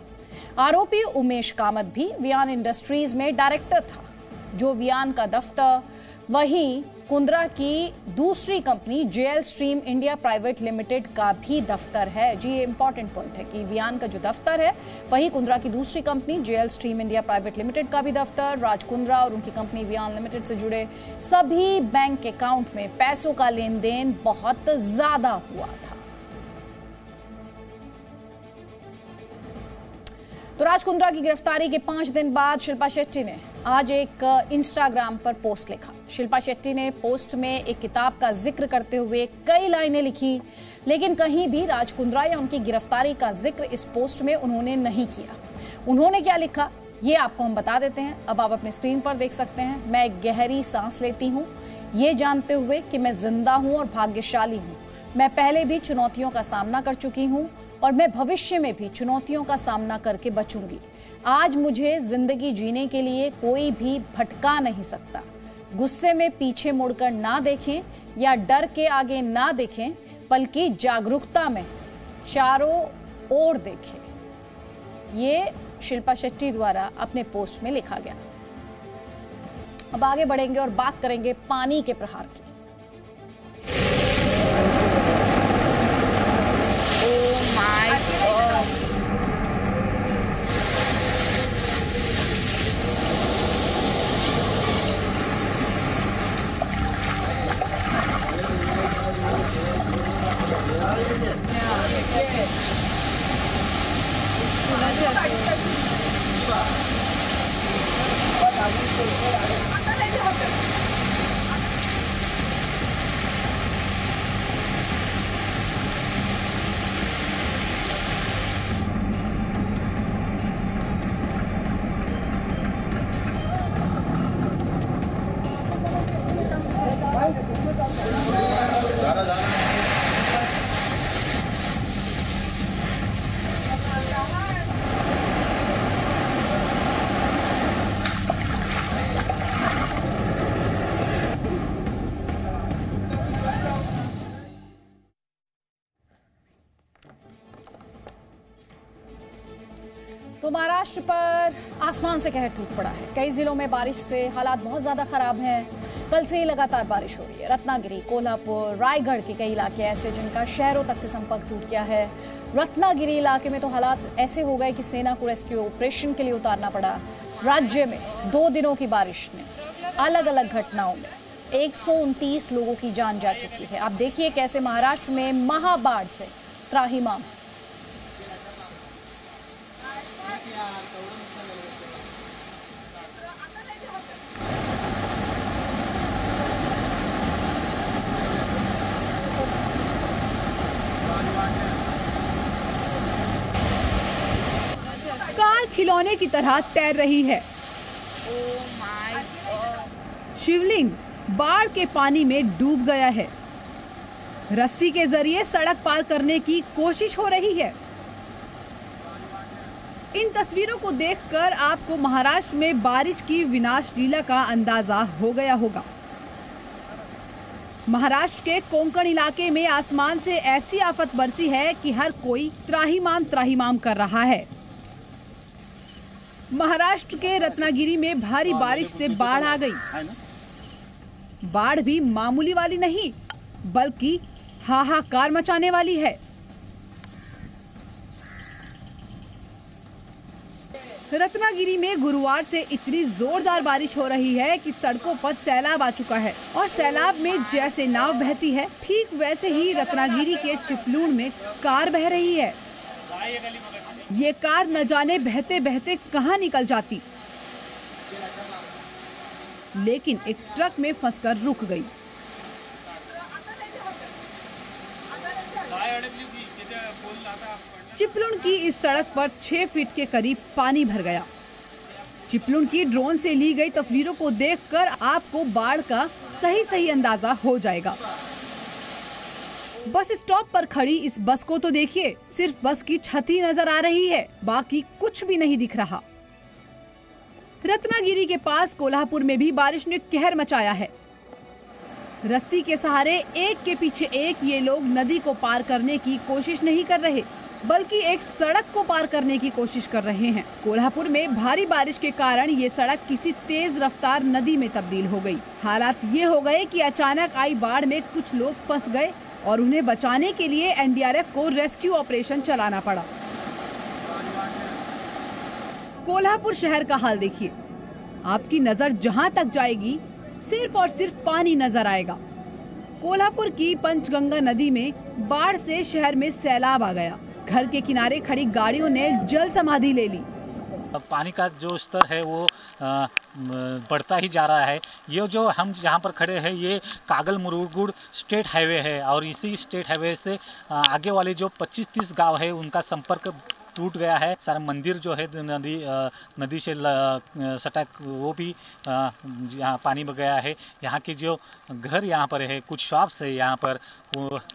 आरोपी उमेश कामत भी वियान इंडस्ट्रीज में डायरेक्टर था, जो वियान का दफ्तर वहीं कुंद्रा की दूसरी company JL stream India private limited का भी दफ्तर है। जी, ये इंपॉर्टेंट पॉइंट है कि वियान का जो दफ्तर है वहीं कुंद्रा की दूसरी company JL stream India private limited का भी दफ्तर। राज कुंद्रा और उनकी कंपनी वियान लिमिटेड से जुड़े सभी बैंक अकाउंट में पैसों का लेन देन बहुत ज्यादा हुआ था। तो राज कुंद्रा की गिरफ्तारी के 5 दिन बाद शिल्पा शेट्टी ने आज एक इंस्टाग्राम पर पोस्ट लिखा। शिल्पा शेट्टी ने पोस्ट में एक किताब का जिक्र करते हुए कई लाइनें लिखी, लेकिन कहीं भी राज कुंद्रा या उनकी गिरफ्तारी का जिक्र इस पोस्ट में उन्होंने नहीं किया। उन्होंने क्या लिखा, ये आपको हम बता देते हैं। अब आप अपनी स्क्रीन पर देख सकते हैं। मैं एक गहरी सांस लेती हूँ, ये जानते हुए कि मैं जिंदा हूँ और भाग्यशाली हूँ। मैं पहले भी चुनौतियों का सामना कर चुकी हूँ और मैं भविष्य में भी चुनौतियों का सामना करके बचूंगी। आज मुझे जिंदगी जीने के लिए कोई भी भटका नहीं सकता। गुस्से में पीछे मुड़कर ना देखें या डर के आगे ना देखें, बल्कि जागरूकता में चारों ओर देखें। ये शिल्पा शेट्टी द्वारा अपने पोस्ट में लिखा गया। अब आगे बढ़ेंगे और बात करेंगे पानी के प्रहार की। महाराष्ट्र पर आसमान से कहर टूट पड़ा है। कई जिलों में बारिश से हालात बहुत ज्यादा खराब हैं। कल से ही लगातार बारिश हो रही है। रत्नागिरी, कोल्हापुर, रायगढ़ के कई इलाके ऐसे जिनका शहरों तक से संपर्क टूट गया है। रत्नागिरी इलाके में तो हालात ऐसे हो गए कि सेना को रेस्क्यू ऑपरेशन के लिए उतारना पड़ा। राज्य में 2 दिनों की बारिश ने अलग अलग घटनाओं में 129 लोगों की जान जा चुकी है। आप देखिए कैसे महाराष्ट्र में महाबाढ़ से त्राहिमाम। कार खिलौने की तरह तैर रही है। शिवलिंग बाढ़ के पानी में डूब गया है। रस्सी के जरिए सड़क पार करने की कोशिश हो रही है। इन तस्वीरों को देखकर आपको महाराष्ट्र में बारिश की विनाश लीला का अंदाजा हो गया होगा। महाराष्ट्र के कोंकण इलाके में आसमान से ऐसी आफत बरसी है कि हर कोई त्राहिमाम कर रहा है। महाराष्ट्र के रत्नागिरी में भारी बारिश से बाढ़ आ गई। बाढ़ भी मामूली वाली नहीं बल्कि हाहाकार मचाने वाली है। रत्नागिरी में गुरुवार से इतनी जोरदार बारिश हो रही है कि सड़कों पर सैलाब आ चुका है और सैलाब में जैसे नाव बहती है ठीक वैसे ही रत्नागिरी के चिपलून में कार बह रही है। ये कार न जाने बहते बहते कहां निकल जाती, लेकिन एक ट्रक में फंसकर रुक गई। चिपलून की इस सड़क पर 6 फीट के करीब पानी भर गया। चिपलून की ड्रोन से ली गई तस्वीरों को देखकर आपको बाढ़ का सही अंदाजा हो जाएगा। बस स्टॉप पर खड़ी इस बस को तो देखिए, सिर्फ बस की छत ही नजर आ रही है, बाकी कुछ भी नहीं दिख रहा। रत्नागिरी के पास कोल्हापुर में भी बारिश ने कहर मचाया है। रस्सी के सहारे एक के पीछे एक ये लोग नदी को पार करने की कोशिश नहीं कर रहे बल्कि एक सड़क को पार करने की कोशिश कर रहे हैं। कोल्हापुर में भारी बारिश के कारण ये सड़क किसी तेज रफ्तार नदी में तब्दील हो गई। हालात ये हो गए कि अचानक आई बाढ़ में कुछ लोग फंस गए और उन्हें बचाने के लिए एनडीआरएफ को रेस्क्यू ऑपरेशन चलाना पड़ा। कोल्हापुर शहर का हाल देखिए, आपकी नजर जहां तक जाएगी सिर्फ और सिर्फ पानी नजर आएगा। कोल्हापुर की पंचगंगा नदी में बाढ़ से शहर में सैलाब आ गया। घर के किनारे खड़ी गाड़ियों ने जल समाधि ले ली। पानी का जो स्तर है वो बढ़ता ही जा रहा है। ये जो हम जहाँ पर खड़े हैं ये कागल मुरुगुड़ स्टेट हाईवे है और इसी स्टेट हाईवे से आगे वाले जो 25-30 गांव है उनका संपर्क टूट गया है। सारा मंदिर जो है नदी से सटा वो भी यहाँ पानी में गया है। यहाँ के जो घर यहाँ पर है, कुछ शॉप्स है यहाँ पर,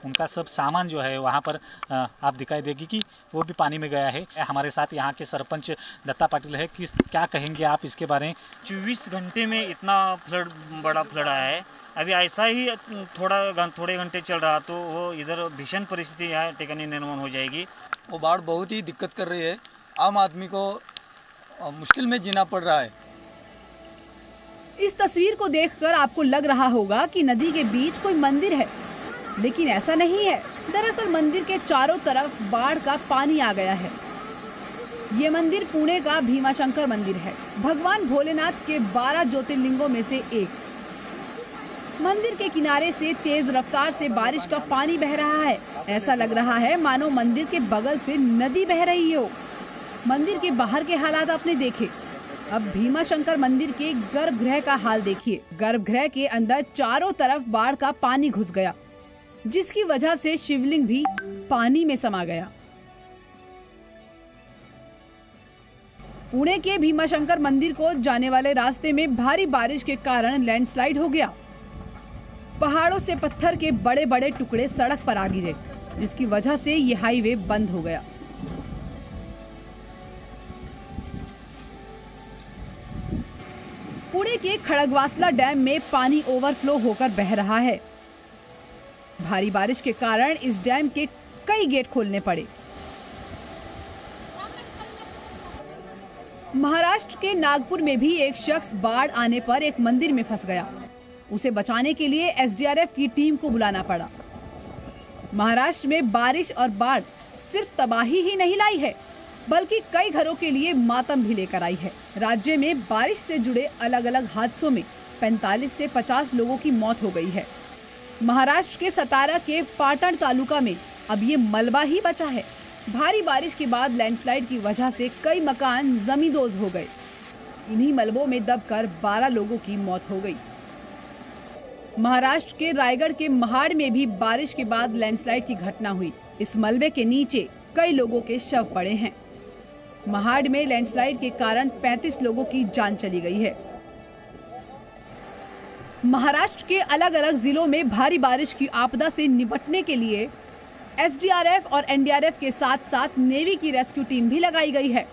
उनका सब सामान जो है वहाँ पर आप दिखाई देगी कि वो भी पानी में गया है। हमारे साथ यहाँ के सरपंच दत्ता पाटिल है, क्या कहेंगे आप इसके बारे में? 24 घंटे में इतना बड़ा फ्लड आया है। अभी ऐसा ही थोड़े घंटे चल रहा तो वो इधर भीषण परिस्थिति यहाँ टेकनी निर्माण हो जाएगी। वो बाढ़ बहुत ही दिक्कत कर रही है, आम आदमी को मुश्किल में जीना पड़ रहा है। इस तस्वीर को देखकर आपको लग रहा होगा कि नदी के बीच कोई मंदिर है, लेकिन ऐसा नहीं है। दरअसल मंदिर के चारों तरफ बाढ़ का पानी आ गया है। ये मंदिर पुणे का भीमाशंकर मंदिर है, भगवान भोलेनाथ के 12 ज्योतिर्लिंगों में से एक। मंदिर के किनारे से तेज रफ्तार से बारिश का पानी बह रहा है। ऐसा लग रहा है मानो मंदिर के बगल से नदी बह रही हो। मंदिर के बाहर के हालात आपने देखे, अब भीमाशंकर मंदिर के गर्भगृह का हाल देखिए। गर्भगृह के अंदर चारों तरफ बाढ़ का पानी घुस गया, जिसकी वजह से शिवलिंग भी पानी में समा गया। पुणे के भीमाशंकर मंदिर को जाने वाले रास्ते में भारी बारिश के कारण लैंडस्लाइड हो गया। पहाड़ों से पत्थर के बड़े बड़े टुकड़े सड़क पर आ गिरे, जिसकी वजह से ये हाईवे बंद हो गया। पुणे के खड़गवासला डैम में पानी ओवरफ्लो होकर बह रहा है। भारी बारिश के कारण इस डैम के कई गेट खोलने पड़े। महाराष्ट्र के नागपुर में भी एक शख्स बाढ़ आने पर एक मंदिर में फंस गया। उसे बचाने के लिए एसडीआरएफ की टीम को बुलाना पड़ा। महाराष्ट्र में बारिश और बाढ़ सिर्फ तबाही ही नहीं लाई है, बल्कि कई घरों के लिए मातम भी लेकर आई है। राज्य में बारिश से जुड़े अलग अलग हादसों में 45 से 50 लोगों की मौत हो गई है। महाराष्ट्र के सतारा के पाटण तालुका में अब ये मलबा ही बचा है। भारी बारिश के बाद लैंडस्लाइड की वजह से कई मकान जमींदोज हो गए। इन्हीं मलबों में दबकर 12 लोगों की मौत हो गई। महाराष्ट्र के रायगढ़ के महाड़ में भी बारिश के बाद लैंडस्लाइड की घटना हुई। इस मलबे के नीचे कई लोगों के शव पड़े हैं। महाड़ में लैंडस्लाइड के कारण 35 लोगों की जान चली गई है। महाराष्ट्र के अलग अलग जिलों में भारी बारिश की आपदा से निपटने के लिए एसडीआरएफ और एनडीआरएफ के साथ साथ नेवी की रेस्क्यू टीम भी लगाई गई है।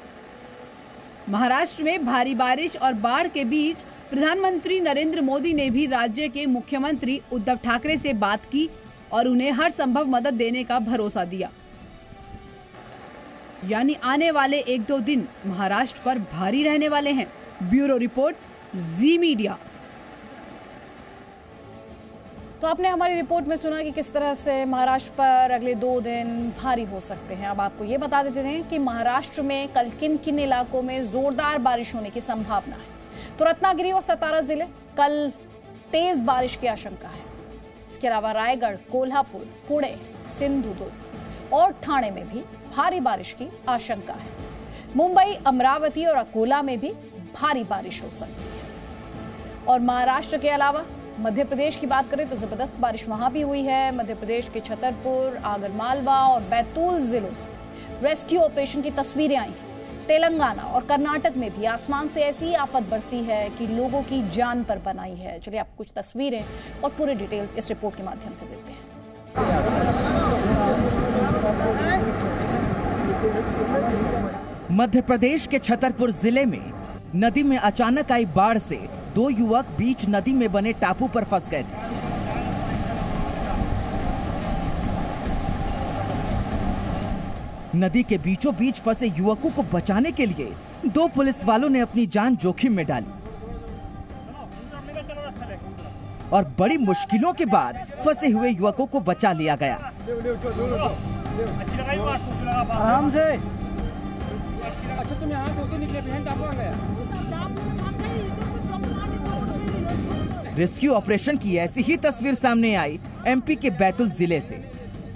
महाराष्ट्र में भारी बारिश और बाढ़ के बीच प्रधानमंत्री नरेंद्र मोदी ने भी राज्य के मुख्यमंत्री उद्धव ठाकरे से बात की और उन्हें हर संभव मदद देने का भरोसा दिया। यानी आने वाले 1-2 दिन महाराष्ट्र पर भारी रहने वाले हैं। ब्यूरो रिपोर्ट, जी मीडिया। तो आपने हमारी रिपोर्ट में सुना कि किस तरह से महाराष्ट्र पर अगले 2 दिन भारी हो सकते हैं। अब आपको ये बता देते हैं कि महाराष्ट्र में कल किन किन इलाकों में जोरदार बारिश होने की संभावना है। तो रत्नागिरी और सतारा जिले कल तेज बारिश की आशंका है। इसके अलावा रायगढ़, कोल्हापुर, पुणे, सिंधुदुर्ग और ठाणे में भी भारी बारिश की आशंका है। मुंबई, अमरावती और अकोला में भी भारी बारिश हो सकती है। और महाराष्ट्र के अलावा मध्य प्रदेश की बात करें तो जबरदस्त बारिश वहां भी हुई है। मध्य प्रदेश के छतरपुर, आगरमालवा और बैतूल जिलों से रेस्क्यू ऑपरेशन की तस्वीरें आई हैं। तेलंगाना और कर्नाटक में भी आसमान से ऐसी आफत बरसी है कि लोगों की जान पर बनाई है। चलिए आप कुछ तस्वीरें और पूरे डिटेल्स इस रिपोर्ट के माध्यम से देते हैं। मध्य प्रदेश के छतरपुर जिले में नदी में अचानक आई बाढ़ से 2 युवक बीच नदी में बने टापू पर फंस गए थे। नदी के बीचों बीच फंसे युवकों को बचाने के लिए 2 पुलिस वालों ने अपनी जान जोखिम में डाली और बड़ी मुश्किलों के बाद फंसे हुए युवकों को बचा लिया गया। आराम से। अच्छा तुम यहाँ से होके निकले फिर टापू आ गया। रेस्क्यू ऑपरेशन की ऐसी ही तस्वीर सामने आई एमपी के बैतूल जिले से।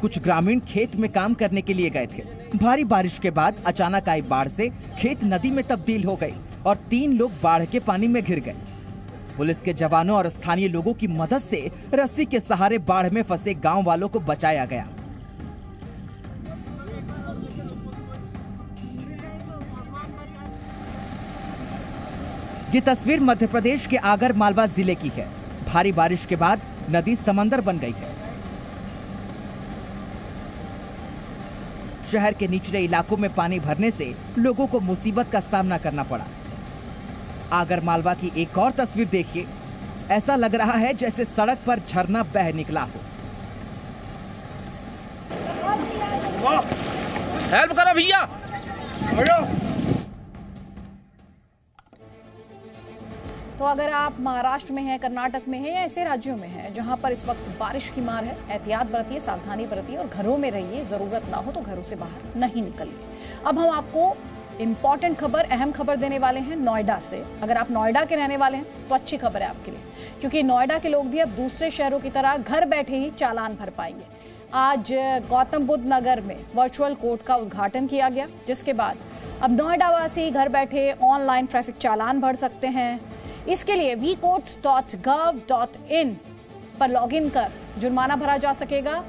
कुछ ग्रामीण खेत में काम करने के लिए गए थे। भारी बारिश के बाद अचानक आई बाढ़ से खेत नदी में तब्दील हो गई और 3 लोग बाढ़ के पानी में घिर गए। पुलिस के जवानों और स्थानीय लोगों की मदद से रस्सी के सहारे बाढ़ में फंसे गांव वालों को बचाया गया। ये तस्वीर मध्य प्रदेश के आगर मालवा जिले की है। भारी बारिश के बाद नदी समंदर बन गई है। शहर के निचले इलाकों में पानी भरने से लोगों को मुसीबत का सामना करना पड़ा। आगर मालवा की एक और तस्वीर देखिए। ऐसा लग रहा है जैसे सड़क पर झरना बह निकला हो। हेल्प करो भैया। तो अगर आप महाराष्ट्र में हैं, कर्नाटक में हैं या ऐसे राज्यों में हैं जहां पर इस वक्त बारिश की मार है, एहतियात बरतिए, सावधानी बरतिए और घरों में रहिए। जरूरत ना हो तो घरों से बाहर नहीं निकलिए। अब हम आपको इंपॉर्टेंट खबर, अहम खबर देने वाले हैं नोएडा से। अगर आप नोएडा के रहने वाले हैं तो अच्छी खबर है आपके लिए, क्योंकि नोएडा के लोग भी अब दूसरे शहरों की तरह घर बैठे ही चालान भर पाएंगे। आज गौतम बुद्ध नगर में वर्चुअल कोर्ट का उद्घाटन किया गया, जिसके बाद अब नोएडा वासी घर बैठे ऑनलाइन ट्रैफिक चालान भर सकते हैं। इसके लिए vcourts.gov.in पर लॉगिन कर जुर्माना भरा जा सकेगा।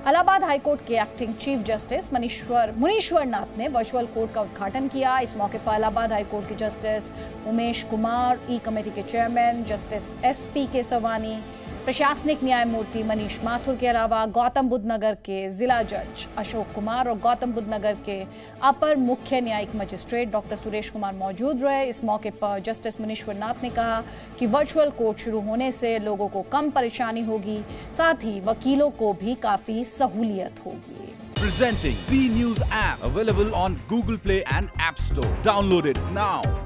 इलाहाबाद हाईकोर्ट के एक्टिंग चीफ जस्टिस मुनीश्वर नाथ ने वर्चुअल कोर्ट का उद्घाटन किया। इस मौके पर इलाहाबाद हाईकोर्ट के जस्टिस उमेश कुमार, ई कमेटी के चेयरमैन जस्टिस SP केसवानी, प्रशासनिक न्यायमूर्ति मनीष माथुर के अलावा गौतम बुद्ध नगर के जिला जज अशोक कुमार और गौतम बुद्ध नगर के अपर मुख्य न्यायिक मजिस्ट्रेट डॉक्टर सुरेश कुमार मौजूद रहे। इस मौके पर जस्टिस मुनीश्वर नाथ ने कहा कि वर्चुअल कोर्ट शुरू होने से लोगों को कम परेशानी होगी, साथ ही वकीलों को भी काफी सहूलियत होगी। Presenting B News app, available on Google Play and App Store. Download it now.